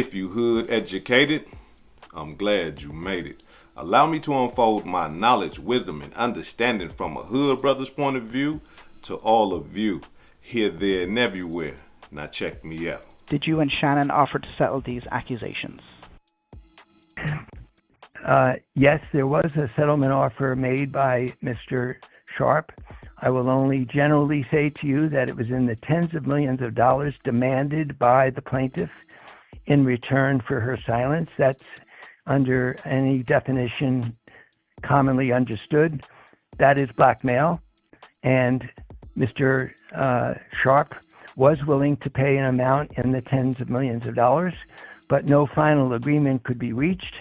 If you hood educated, I'm glad you made it. Allow me to unfold my knowledge, wisdom, and understanding from a hood brother's point of view to all of you, here, there, and everywhere. Now check me out. Did you and Shannon offer to settle these accusations? Yes, there was a settlement offer made by Mr. Sharp. I will only generally say to you that it was in the tens of millions of dollars demanded by the plaintiff in return for her silence. That's under any definition commonly understood. That is blackmail. And Mr. Sharp was willing to pay an amount in the tens of millions of dollars, but no final agreement could be reached.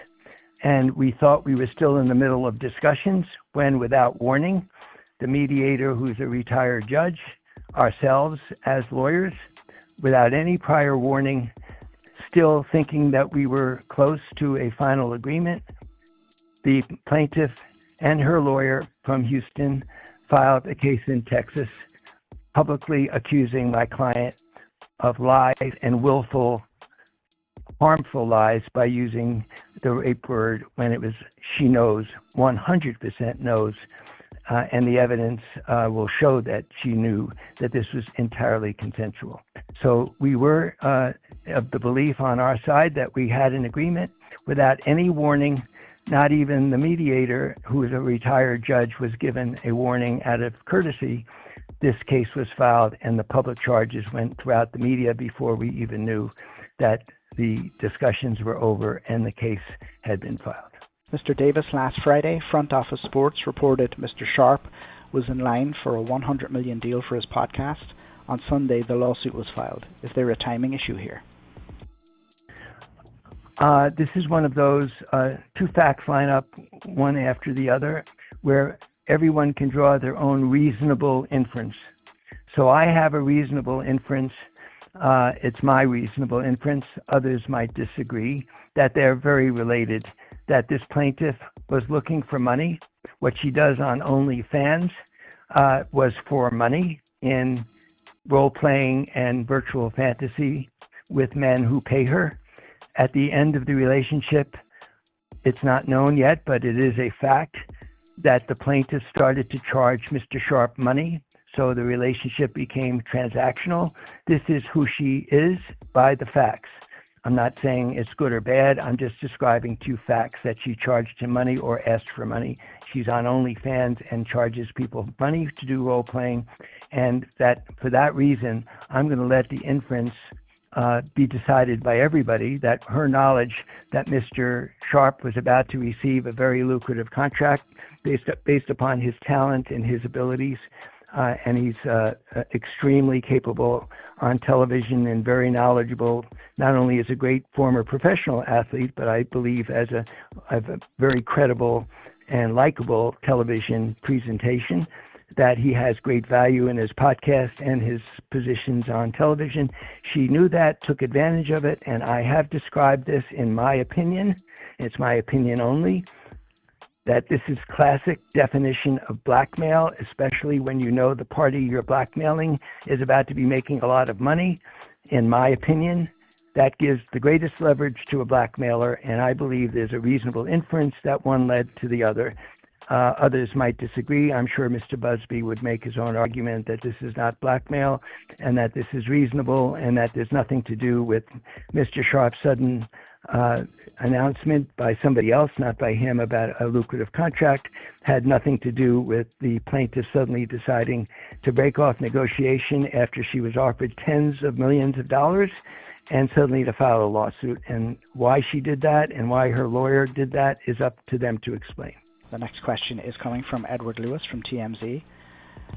And we thought we were still in the middle of discussions when, without warning, the mediator, who's a retired judge, ourselves as lawyers, without any prior warning, still thinking that we were close to a final agreement, the plaintiff and her lawyer from Houston filed a case in Texas, publicly accusing my client of lies and willful, harmful lies by using the rape word when it was she knows, 100% knows, and the evidence will show that she knew that this was entirely consensual. So we were of the belief on our side that we had an agreement without any warning. Not even the mediator, who is a retired judge, was given a warning out of courtesy. This case was filed and the public charges went throughout the media before we even knew that the discussions were over and the case had been filed. Mr. Davis, last Friday, Front Office Sports reported Mr. Sharp was in line for a $100 million deal for his podcast. On Sunday, the lawsuit was filed. Is there a timing issue here? This is one of those two facts line up one after the other where everyone can draw their own reasonable inference. So I have a reasonable inference. It's my reasonable inference. Others might disagree that they're very related, that this plaintiff was looking for money. What she does on OnlyFans was for money in role-playing and virtual fantasy with men who pay her. At the end of the relationship, it's not known yet, but it is a fact that the plaintiff started to charge Mr. Sharp money, so the relationship became transactional. This is who she is by the facts. I'm not saying it's good or bad. I'm just describing two facts, that she charged him money or asked for money. She's on OnlyFans and charges people money to do role-playing, and that for that reason, I'm going to let the inference be decided by everybody that her knowledge that Mr. Sharp was about to receive a very lucrative contract based upon his talent and his abilities, and he's extremely capable on television and very knowledgeable, not only as a great former professional athlete, but I believe as a very credible and likable television presentation, that he has great value in his podcast and his positions on television. She knew that, took advantage of it, and I have described this in my opinion, it's my opinion only, that this is classic definition of blackmail, especially when you know the party you're blackmailing is about to be making a lot of money. In my opinion, that gives the greatest leverage to a blackmailer, and I believe there's a reasonable inference that one led to the other. Others might disagree. I'm sure Mr. Busby would make his own argument that this is not blackmail and that this is reasonable and that there's nothing to do with Mr. Sharp's sudden announcement by somebody else, not by him, about a lucrative contract, had nothing to do with the plaintiff suddenly deciding to break off negotiation after she was offered tens of millions of dollars and suddenly to file a lawsuit. And why she did that and why her lawyer did that is up to them to explain. The next question is coming from Edward Lewis from TMZ.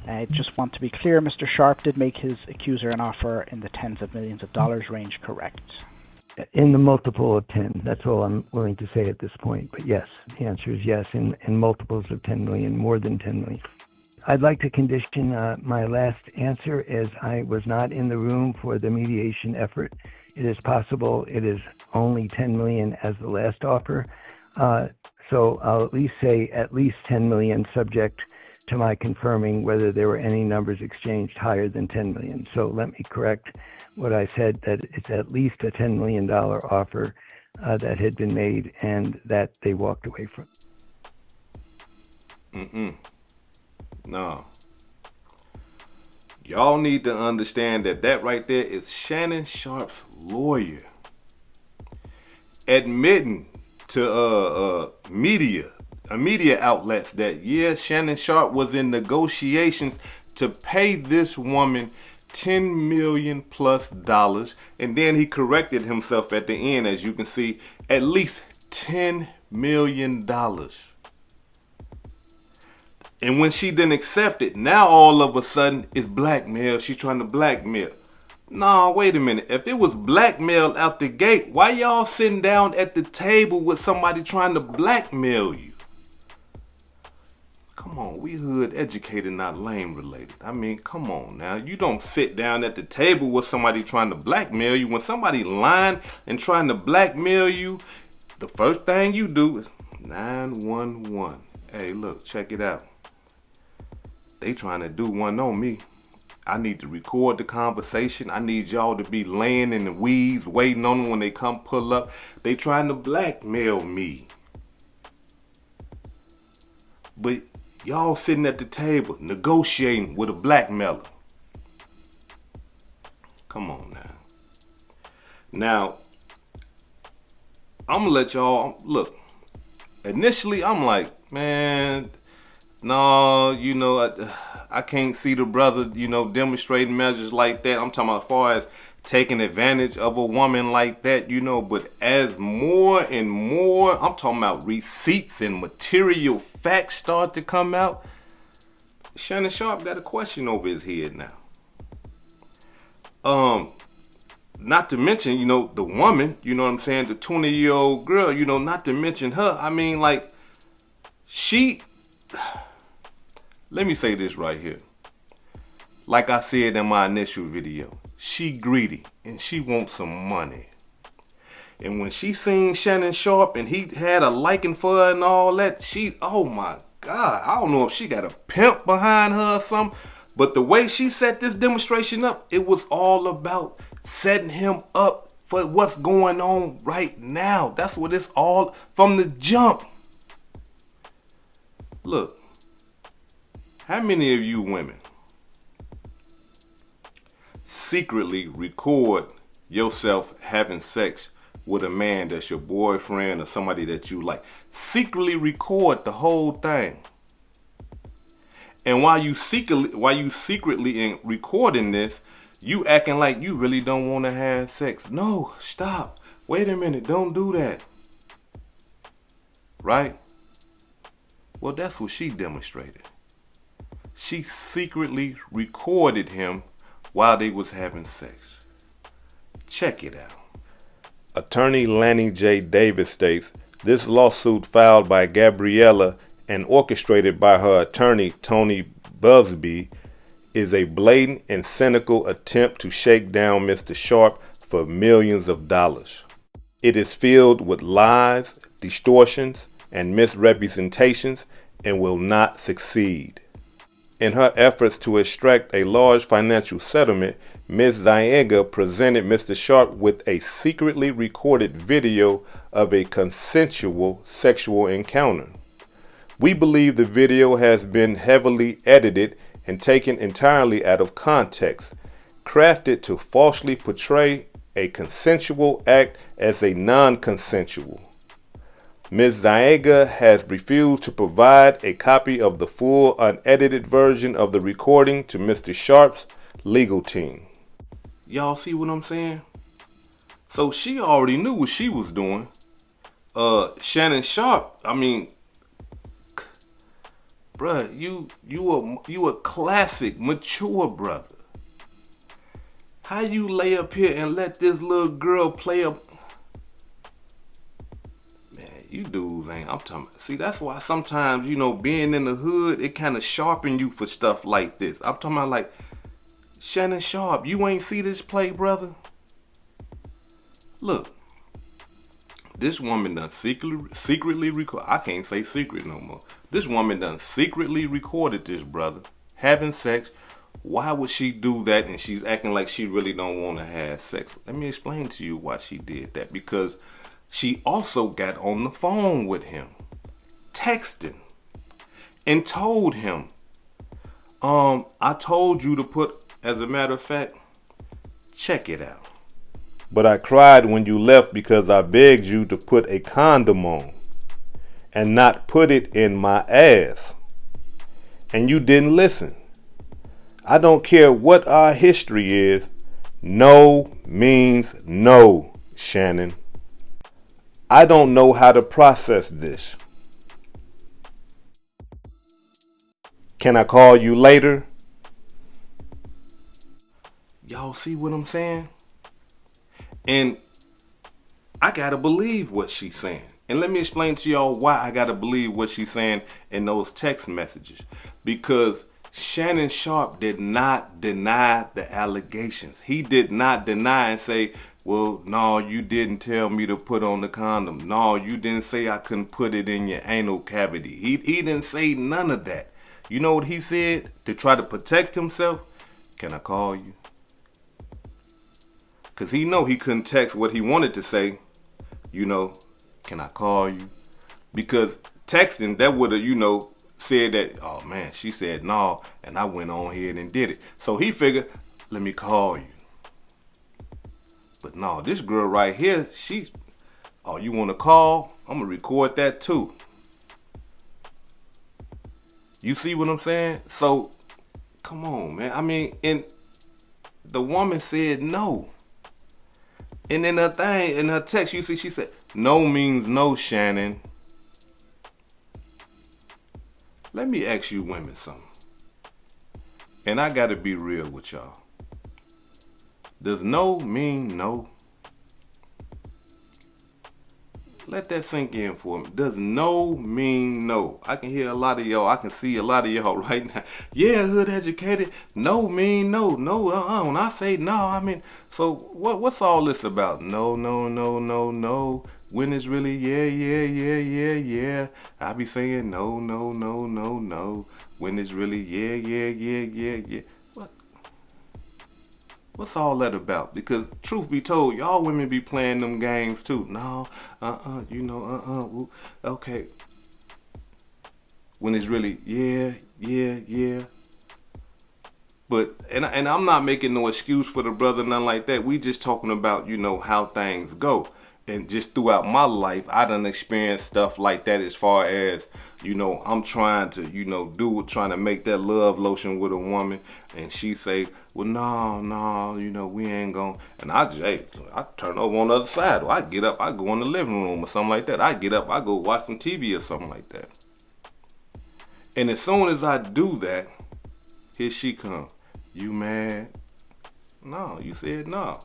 I just want to be clear, Mr. Sharp did make his accuser an offer in the tens of millions of dollars range, correct? In the multiple of 10. That's all I'm willing to say at this point. But yes, the answer is yes, in multiples of 10 million, more than 10 million. I'd like to condition my last answer as I was not in the room for the mediation effort. It is possible it is only 10 million as the last offer. So I'll at least say at least 10 million subject to my confirming whether there were any numbers exchanged higher than $10 million. So let me correct what I said, that it's at least a $10 million offer that had been made and that they walked away from. No. Y'all need to understand that right there is Shannon Sharp's lawyer admitting to media outlets that, yeah, Shannon Sharp was in negotiations to pay this woman $10 million plus, and then he corrected himself at the end, as you can see, at least $10 million. And when she didn't accept it, now all of a sudden it's blackmail. She's trying to blackmail. Nah, wait a minute. If it was blackmail out the gate, why y'all sitting down at the table with somebody trying to blackmail you? Come on, we hood educated, not lame related. I mean, come on now. You don't sit down at the table with somebody trying to blackmail you. When somebody lying and trying to blackmail you, the first thing you do is 911. Hey, look, check it out. They trying to do one on me. I need to record the conversation. I need y'all to be laying in the weeds, waiting on them when they come pull up. They trying to blackmail me. But y'all sitting at the table negotiating with a blackmailer. Come on now. Now, I'm gonna let y'all look. Initially, I'm like, man, no, you know, I can't see the brother, you know, demonstrating measures like that. I'm talking about as far as taking advantage of a woman like that, you know. But as more and more, I'm talking about receipts and material facts start to come out, Shannon Sharp got a question over his head now. Not to mention, you know, the woman, you know what I'm saying, the 20-year-old girl, you know, not to mention her. I mean, like, let me say this right here. Like I said in my initial video, she greedy and she wants some money. And when she seen Shannon Sharp and he had a liking for her and all that, oh my God, I don't know if she got a pimp behind her or something, but the way she set this demonstration up, it was all about setting him up for what's going on right now. That's what it's all from the jump. Look, how many of you women secretly record yourself having sex with a man that's your boyfriend or somebody that you like? Secretly record the whole thing. And while you secretly in recording this, you acting like you really don't want to have sex. No, stop. Wait a minute. Don't do that. Right? Well, that's what she demonstrated. She secretly recorded him while they was having sex. Check it out. Attorney Lanny J. Davis states, this lawsuit filed by Gabriella and orchestrated by her attorney Tony Busby is a blatant and cynical attempt to shake down Mr. Sharp for millions of dollars. It is filled with lies, distortions, and misrepresentations and will not succeed. In her efforts to extract a large financial settlement, Ms. Ziega presented Mr. Sharp with a secretly recorded video of a consensual sexual encounter. We believe the video has been heavily edited and taken entirely out of context, crafted to falsely portray a consensual act as a non-consensual. Ms. Ziega has refused to provide a copy of the full unedited version of the recording to Mr. Sharp's legal team. Y'all see what I'm saying? So she already knew what she was doing. Shannon Sharp, I mean, bruh, you a classic, mature brother. How you lay up here and let this little girl play up? Man, you dudes ain't, I'm talking, see, that's why sometimes, you know, being in the hood, it kind of sharpen you for stuff like this. I'm talking about like, Shannon Sharp, you ain't see this play, brother? Look, this woman done secretly record, I can't say secret no more, This woman done secretly recorded this brother having sex. Why would she do that? And she's acting like she really don't want to have sex. Let me explain to you why she did that. Because she also got on the phone with him, texting, and told him, I told you to put, as a matter of fact, check it out. But I cried when you left because I begged you to put a condom on and not put it in my ass. And you didn't listen. I don't care what our history is. No means no, Shannon. I don't know how to process this. Can I call you later? Y'all see what I'm saying? And I gotta believe what she's saying. And let me explain to y'all why I gotta believe what she's saying in those text messages. Because Shannon Sharpe did not deny the allegations. He did not deny and say, well, no, you didn't tell me to put on the condom. No, you didn't say I couldn't put it in your anal cavity. He didn't say none of that. You know what he said to try to protect himself? Can I call you? Because he know he couldn't text what he wanted to say. You know, can I call you? Because texting, that would have, said that, oh man, she said no, and I went on ahead and did it. So he figured, let me call you. But no, this girl right here, oh, you want to call? I'm going to record that too. You see what I'm saying? So, come on, man. I mean, and the woman said no. And in her text, you see, she said, no means no, Shannon. Let me ask you women something. And I got to be real with y'all. Does no mean no? Let that sink in for me. Does no mean no? I can hear a lot of y'all. I can see a lot of y'all right now. Yeah, hood educated. No mean no. No, when I say no, I mean, so what's all this about? No, no, no, no, no. When it's really yeah. I be saying no, no, no, no, no. When it's really yeah. What's all that about? Because truth be told, y'all women be playing them games too. No, okay. When it's really yeah. But and I'm not making no excuse for the brother, nothing like that. We just talking about, how things go. And just throughout my life, I done experienced stuff like that as far as, I'm trying to, trying to make that love lotion with a woman. And she say, well, no, we ain't gonna. And I turn over on the other side. Or I get up, I go in the living room or something like that. I get up, I go watch some TV or something like that. And as soon as I do that, here she come. You mad? No, you said no.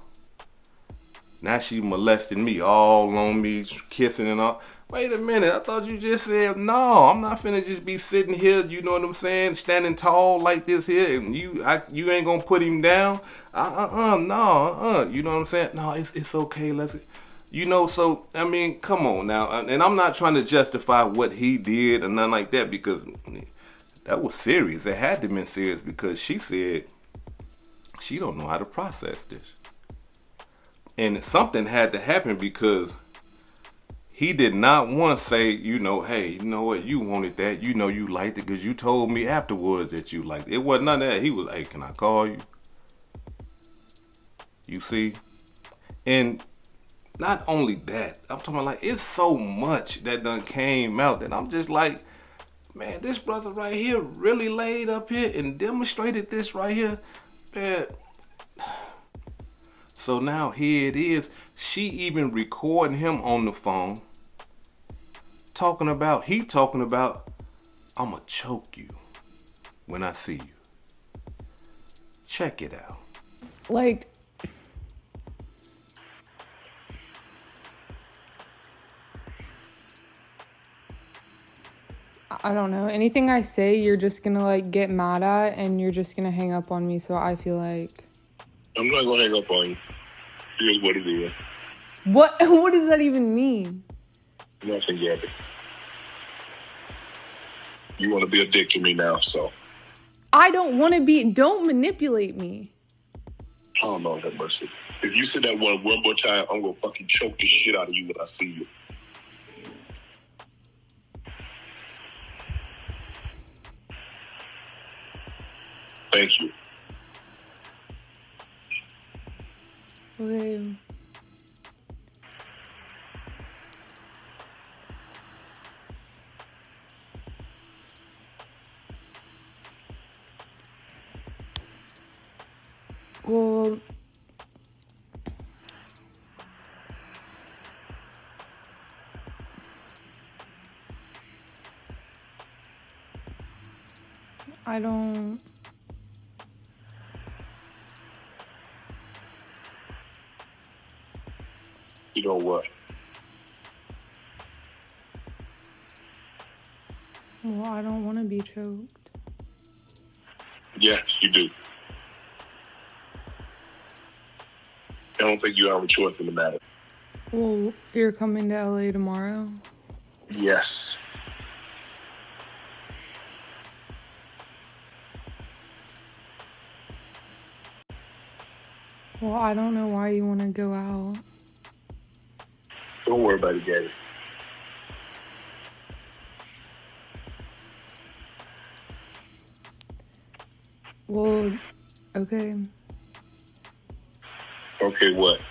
Now she molesting me, all on me, kissing and all. Wait a minute, I thought you just said no. I'm not finna just be sitting here, you know what I'm saying, standing tall like this here, and you ain't gonna put him down. No, you know what I'm saying? No, it's okay. So I mean, come on now, and I'm not trying to justify what he did or nothing like that, because that was serious. It had to been serious, because she said she don't know how to process this. And something had to happen, because he did not want to say, hey, you know what, you wanted that. You liked it because you told me afterwards that you liked it. It wasn't none of that. He was, hey, can I call you? You see? And not only that, I'm talking about, it's so much that done came out that I'm just like, man, this brother right here really laid up here and demonstrated this right here. Man. So now here it is. She even recording him on the phone. Talking about, I'ma choke you when I see you. Check it out. Like, I don't know. Anything I say, you're just gonna get mad at, and you're just gonna hang up on me. So I feel like I'm not gonna hang up on you. Here's what it is. What does that even mean? Nothing, Gabby. You want to be a dick to me now, so. I don't want to be. Don't manipulate me. Oh, Lord have mercy. If you say that one more time, I'm going to fucking choke the shit out of you when I see you. Thank you. Okay. Well, I don't. You know what? Well, I don't want to be choked. Yes, you do. I don't think you have a choice in the matter. Well, you're coming to LA tomorrow? Yes. Well, I don't know why you want to go out. Don't worry about it, Gabby. Well, okay. Okay, what?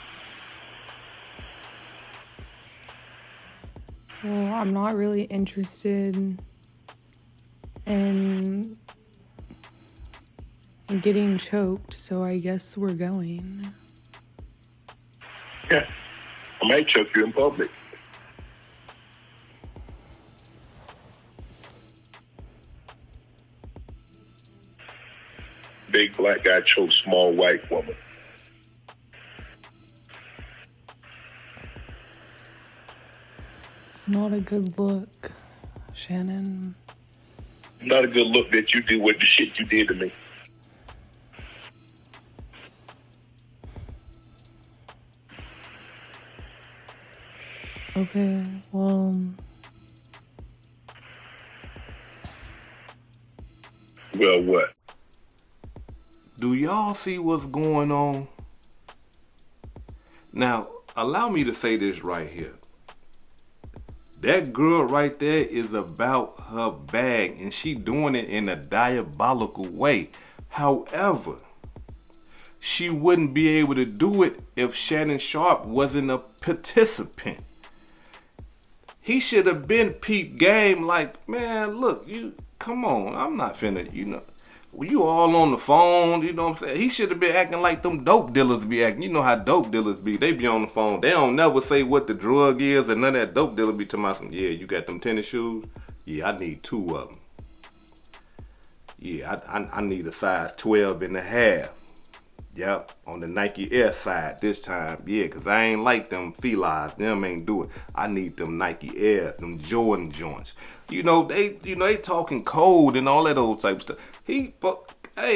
Well, I'm not really interested in getting choked, so I guess we're going. Yeah. I might choke you in public. Big black guy chokes small white woman. It's not a good look, Shannon. Not a good look that you do with the shit you did to me. Okay, well... Well, what? Do y'all see what's going on? Now, allow me to say this right here. That girl right there is about her bag, and she doing it in a diabolical way. However, she wouldn't be able to do it if Shannon Sharpe wasn't a participant. He should have been peep game like, man, look, you, come on, I'm not finna, you all on the phone, you know what I'm saying? He should have been acting like them dope dealers be acting. You know how dope dealers be. They be on the phone. They don't never say what the drug is, and none of that dope dealer be talking about some, yeah, you got them tennis shoes? Yeah, I need 2 of them. Yeah, I need a size 12 and a half. Yep, on the Nike Air side this time. Yeah, because I ain't like them felines. Them ain't do it. I need them Nike Airs, them Jordan joints. They talking code and all that old type stuff. Hey,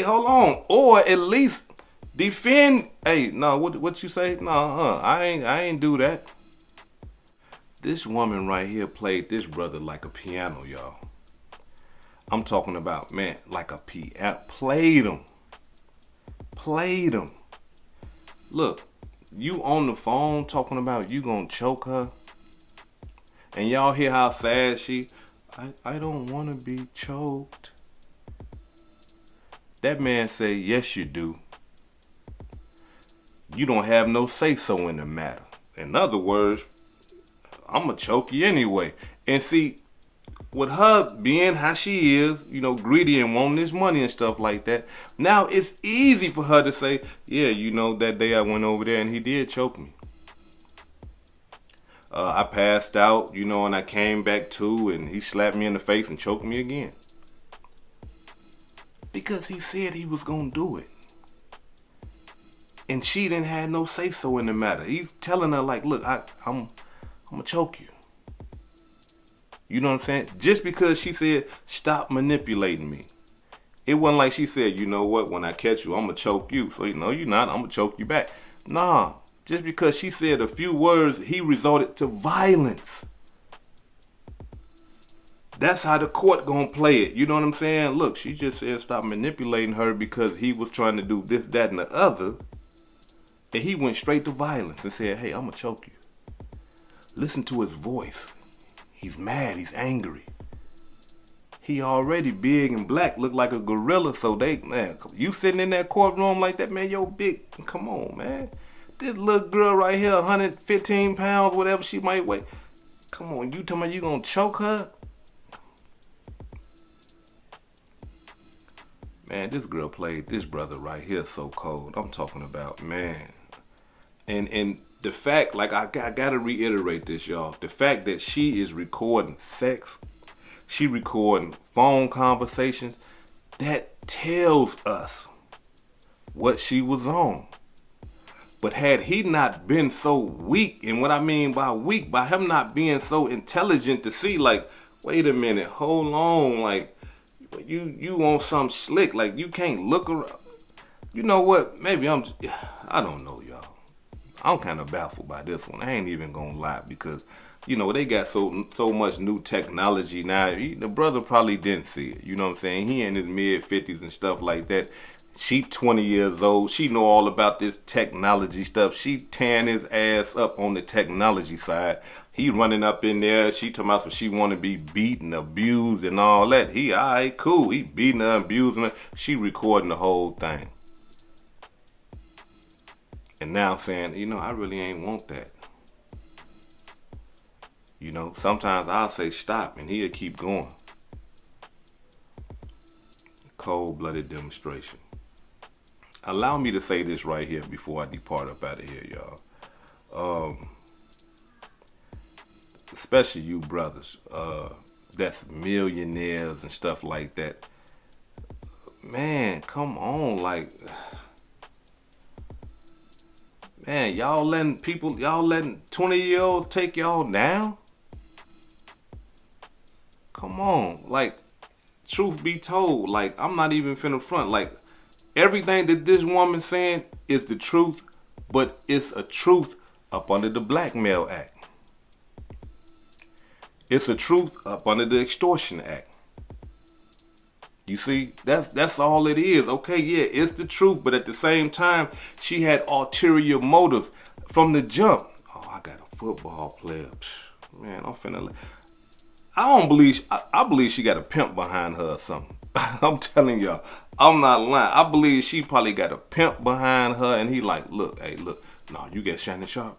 hold on. Or at least defend. Hey, no, what you say? No, I ain't do that. This woman right here played this brother like a piano, y'all. I'm talking about, man, like a piano. Played him. Look, you on the phone talking about you gonna choke her, and y'all hear how sad I don't want to be choked. That man said, yes you do. You don't have no say so in the matter. In other words, I'm gonna choke you anyway. And see, with her being how she is, greedy and wanting this money and stuff like that, now it's easy for her to say, yeah, that day I went over there and he did choke me. I passed out, and I came back to, and he slapped me in the face and choked me again. Because he said he was gonna do it. And she didn't have no say so in the matter. He's telling her like, look, I'm gonna choke you. You know what I'm saying? Just because she said, stop manipulating me. It wasn't like she said, you know what, when I catch you, I'm going to choke you. So, you're not, I'm going to choke you back. Nah, just because she said a few words, he resorted to violence. That's how the court gonna play it. You know what I'm saying? Look, she just said stop manipulating her because he was trying to do this, that, and the other. And he went straight to violence and said, hey, I'm gonna choke you. Listen to his voice. He's mad, he's angry. He already big and black, look like a gorilla. So man, you sitting in that courtroom like that, man, yo big, come on, man. This little girl right here, 115 pounds, whatever she might weigh. Come on, you talking about you gonna choke her? Man, this girl played this brother right here so cold. I'm talking about, man. And the fact, like I gotta reiterate this, y'all. The fact that she is recording sex, she recording phone conversations, that tells us what she was on. But had he not been so weak, and what I mean by weak, by him not being so intelligent to see, like, wait a minute, hold on, like, you want something slick, like, you can't look around. You know what, maybe I don't know, y'all. I'm kind of baffled by this one. I ain't even gonna lie, because, you know, they got so much new technology now. The brother probably didn't see it. You know what I'm saying? He in his mid-50s and stuff like that. She 20 years old. She know all about this technology stuff. She tearing his ass up on the technology side. He running up in there. She talking about she want to be beaten, abused, and all that. He, all right, cool. He beating her, abusing her. She recording the whole thing. And now saying, you know, I really ain't want that. You know, sometimes I'll say stop and he'll keep going. Cold-blooded demonstration. Allow me to say this right here before I depart up out of here, y'all. Especially you brothers, that's millionaires and stuff like that. Man, come on, like... Man, y'all letting 20-year-olds take y'all down? Come on, like, truth be told, like, I'm not even finna front. Like, everything that this woman saying is the truth, but it's a truth up under the Blackmail Act. It's a truth up under the Extortion Act. You see, that's all it is. Okay, yeah, it's the truth, but at the same time, she had ulterior motives from the jump. Oh, I got a football player. Man, I'm finna... I believe she got a pimp behind her or something. I'm telling y'all, I'm not lying. I believe she probably got a pimp behind her, and he like, look, hey, look, no, you got Shannon Sharp.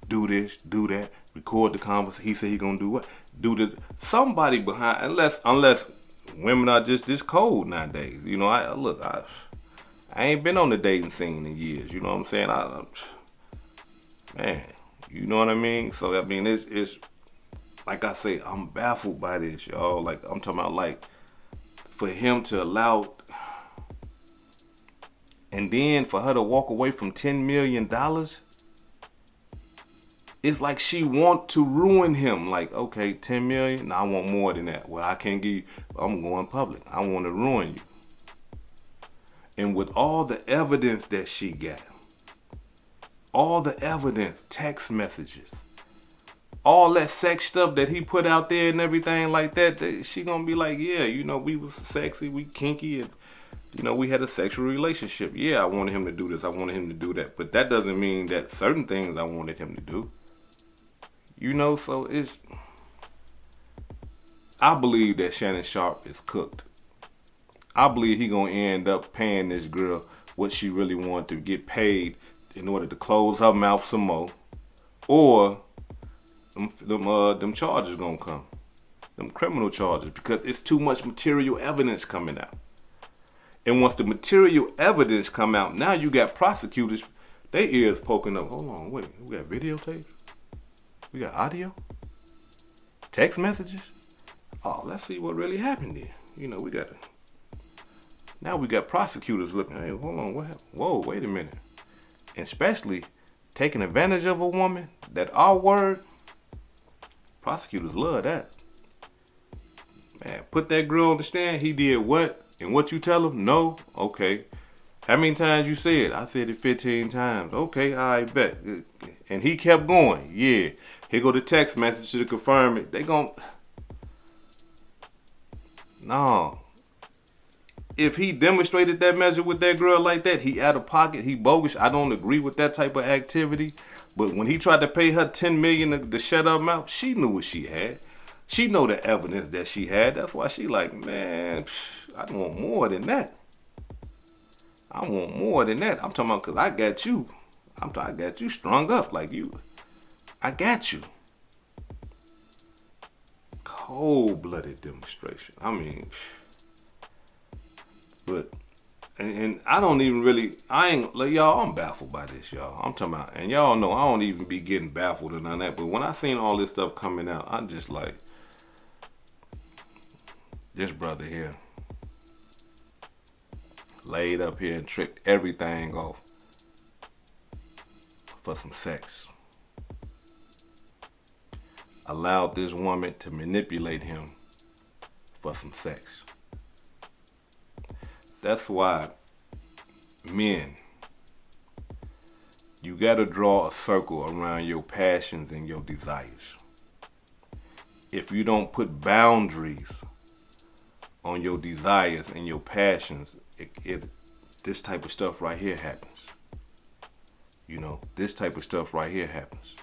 Do this, do that, record the conversation. He said he gonna do what? Do this. Somebody behind, unless women are just this cold nowadays. You know, I ain't been on the dating scene in years. You know what I'm saying? Man, you know what I mean? So, I mean, it's like I say, I'm baffled by this, y'all. Like, I'm talking about, like, for him to allow, and then for her to walk away from $10 million, it's like she want to ruin him. Like, okay, 10 million, no, I want more than that. Well, I can't give you, I'm going public. I want to ruin you. And with all the evidence that she got, all the evidence, text messages, all that sex stuff that he put out there and everything like that, she gonna be like, yeah, you know, we was sexy, we kinky, and, you know, we had a sexual relationship. Yeah, I wanted him to do this, I wanted him to do that. But that doesn't mean that certain things I wanted him to do. You know, so I believe that Shannon Sharp is cooked. I believe he gonna end up paying this girl what she really wanted to get paid in order to close her mouth some more. Or them charges gonna come. Them criminal charges, because it's too much material evidence coming out. And once the material evidence come out, now you got prosecutors, their ears poking up. Hold on, wait, we got videotape? We got audio? Text messages? Oh, let's see what really happened there. You know, now we got prosecutors looking, hey, hold on, what happened? Whoa, wait a minute. And especially taking advantage of a woman, that R word, prosecutors love that. Man, put that girl on the stand, he did what? And what you tell him? No? Okay. How many times you said? I said it 15 times. Okay, I bet. And he kept going. Yeah. Here go the text message to confirm it. No. If he demonstrated that measure with that girl like that, he out of pocket, he bogus. I don't agree with that type of activity. But when he tried to pay her $10 million to shut her mouth, she knew what she had. She know the evidence that she had. That's why she like, man, I want more than that. I want more than that. I'm talking about because I got you. I got you strung up like you. I got you. Cold-blooded demonstration. I mean, but, and I don't even really, I ain't, like, y'all, I'm baffled by this, y'all. I'm talking about, and y'all know I don't even be getting baffled or none of that, but when I seen all this stuff coming out, I'm just like, this brother here laid up here and tricked everything off for some sex. Allowed this woman to manipulate him for some sex. That's why men, you gotta draw a circle around your passions and your desires. If you don't put boundaries on your desires and your passions, this type of stuff right here happens. You know, this type of stuff right here happens.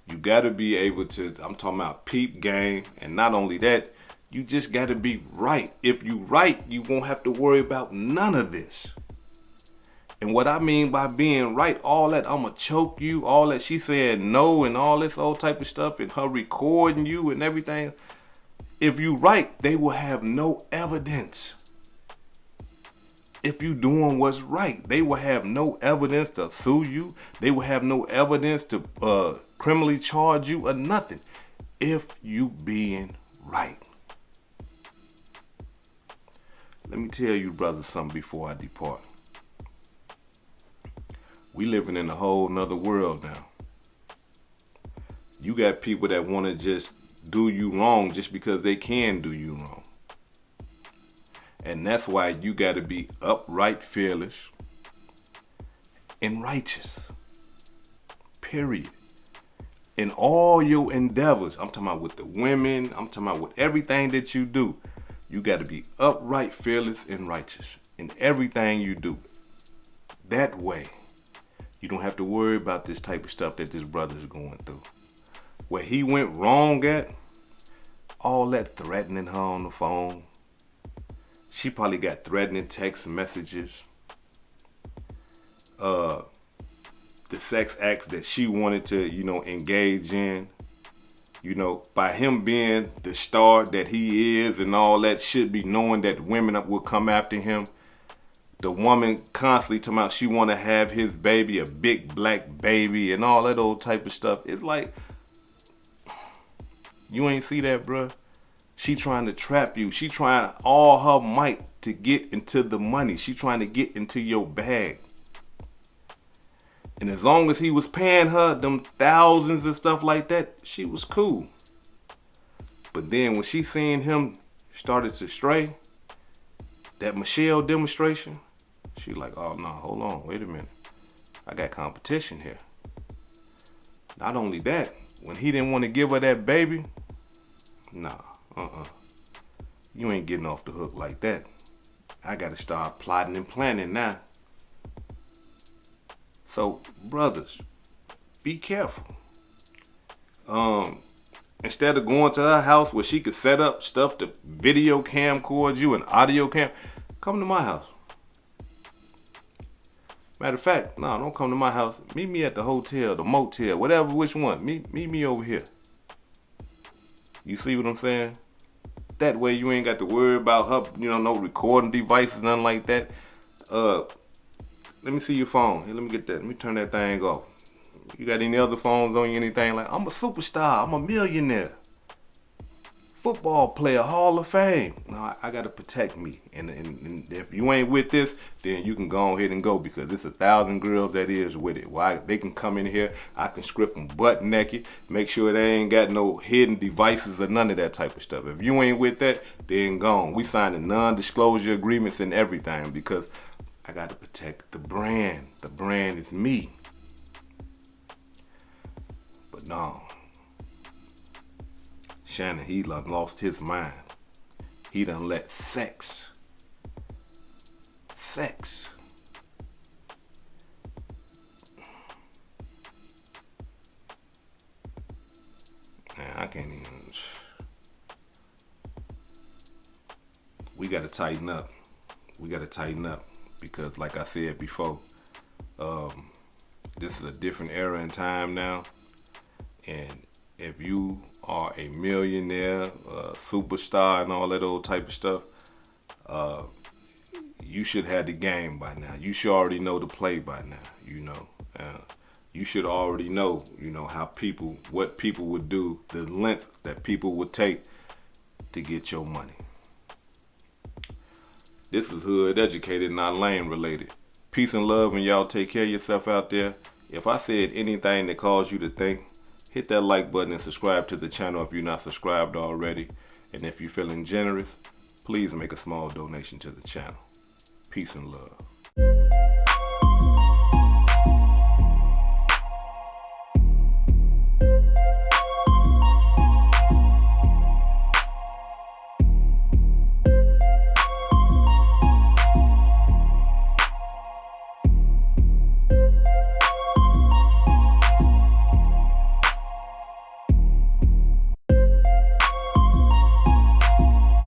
You gotta be able to, I'm talking about peep game, and not only that, you just gotta be right. If you right, you won't have to worry about none of this. And what I mean by being right, all that I'ma choke you, all that she said no and all this old type of stuff, and her recording you and everything. If you right, they will have no evidence. If you doing what's right, they will have no evidence to sue you. They will have no evidence to criminally charge you or nothing. If you being right. Let me tell you, brother, something before I depart. We living in a whole nother world now. You got people that want to just do you wrong just because they can do you wrong. And that's why you got to be upright, fearless, and righteous. Period. In all your endeavors, I'm talking about with the women, I'm talking about with everything that you do, you got to be upright, fearless, and righteous in everything you do. That way, you don't have to worry about this type of stuff that this brother's going through. Where he went wrong at, all that threatening her on the phone. She probably got threatening text messages. The sex acts that she wanted to, engage in. By him being the star that he is and all that, should be knowing that women will come after him. The woman constantly talking about she want to have his baby, a big black baby, and all that old type of stuff. It's like, you ain't see that, bruh. She trying to trap you. She trying all her might to get into the money. She trying to get into your bag. And as long as he was paying her them thousands and stuff like that, she was cool. But then when she seen him started to stray, that Michelle demonstration, she like, oh no, hold on, wait a minute. I got competition here. Not only that, when he didn't want to give her that baby, nah. You ain't getting off the hook like that. I gotta start plotting and planning now. So, brothers, be careful. Instead of going to her house where she could set up stuff to video camcord you and audio cam, come to my house. Matter of fact, no, don't come to my house. Meet me at the hotel, the motel, whatever, which one. Meet me over here. You see what I'm saying? That way you ain't got to worry about her, no recording devices, nothing like that. Let me see your phone. Here, let me get that. Let me turn that thing off. You got any other phones on you, anything like, I'm a superstar, I'm a millionaire. Football player, Hall of Fame. No, I got to protect me. And if you ain't with this, then you can go ahead and go, because it's 1,000 girls that is with it. Why? They can come in here, I can script them butt naked, make sure they ain't got no hidden devices or none of that type of stuff. If you ain't with that, then gone. We signing non-disclosure agreements and everything, because I got to protect the brand. The brand is me. But no. Shannon, he lost his mind. He done let sex. Man, I can't even. We gotta tighten up. Because like I said before, this is a different era in time now. And if you are a millionaire, superstar, and all that old type of stuff, you should have the game by now. You should already know the play by now. You should already know, how what people would do, the length that people would take to get your money. This is hood educated, not lame related. Peace and love, and y'all take care of yourself out there. If I said anything that caused you to think, hit that like button and subscribe to the channel if you're not subscribed already. And if you're feeling generous, please make a small donation to the channel. Peace and love.